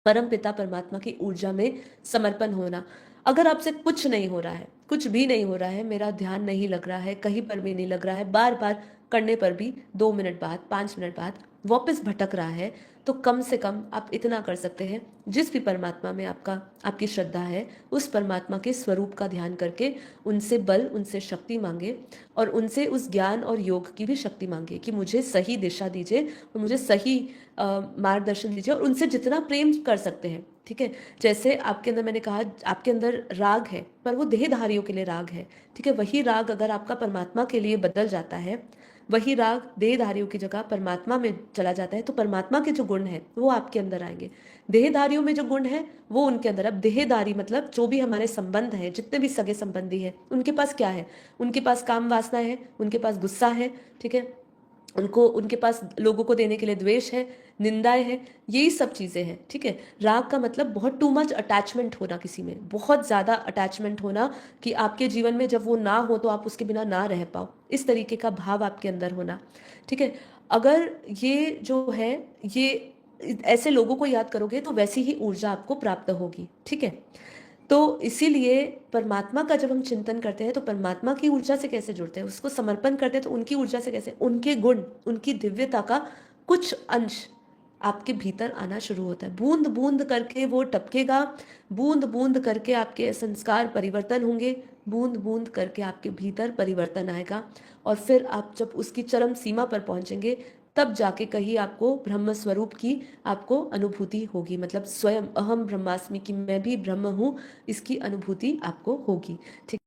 परम पिता परमात्मा की ऊर्जा में समर्पण होना। अगर आपसे कुछ नहीं हो रहा है, कुछ भी नहीं हो रहा है, मेरा ध्यान नहीं लग रहा है, कहीं पर भी नहीं लग रहा है, बार बार करने पर भी 2 मिनट बाद 5 मिनट बाद वापस भटक रहा है, तो कम से कम आप इतना कर सकते हैं, जिस भी परमात्मा में आपकी श्रद्धा है, उस परमात्मा के स्वरूप का ध्यान करके उनसे बल, उनसे शक्ति मांगे और उनसे उस ज्ञान और योग की भी शक्ति मांगे कि मुझे सही दिशा दीजिए और मुझे सही मार्गदर्शन दीजिए, और उनसे जितना प्रेम कर सकते हैं। ठीक है, जैसे आपके अंदर, मैंने कहा आपके अंदर राग है, पर वो देहधारियों के लिए राग है। ठीक है, वही राग अगर आपका परमात्मा के लिए बदल जाता है, वही राग देहधारियों की जगह परमात्मा में चला जाता है, तो परमात्मा के जो गुण हैं वो आपके अंदर आएंगे। देहधारियों में जो गुण है वो उनके अंदर। अब देहधारी मतलब जो भी हमारे संबंध है, जितने भी सगे संबंधी हैं, उनके पास क्या है? उनके पास काम वासना है, उनके पास गुस्सा है। ठीक है, उनके पास लोगों को देने के लिए द्वेष है, निंदाएं हैं, यही सब चीजें हैं। ठीक है, राग का मतलब बहुत टू मच अटैचमेंट होना, किसी में बहुत ज्यादा अटैचमेंट होना, कि आपके जीवन में जब वो ना हो तो आप उसके बिना ना रह पाओ, इस तरीके का भाव आपके अंदर होना। ठीक है, अगर ये जो है, ये ऐसे लोगों को याद करोगे तो वैसी ही ऊर्जा आपको प्राप्त होगी। ठीक है, तो इसीलिए परमात्मा का जब हम चिंतन करते हैं तो परमात्मा की ऊर्जा से कैसे जुड़ते हैं, उसको समर्पण करते हैं तो उनकी ऊर्जा से कैसे, उनके गुण, उनकी दिव्यता का कुछ अंश आपके भीतर आना शुरू होता है। बूंद बूंद करके वो टपकेगा, बूंद बूंद करके आपके संस्कार परिवर्तन होंगे, बूंद बूंद करके आपके भीतर परिवर्तन आएगा, और फिर आप जब उसकी चरम सीमा पर पहुंचेंगे, तब जाके कहीं आपको ब्रह्म स्वरूप की आपको अनुभूति होगी, मतलब स्वयं अहम ब्रह्मास्मि की मैं भी ब्रह्म हूँ, इसकी अनुभूति आपको होगी। ठीक।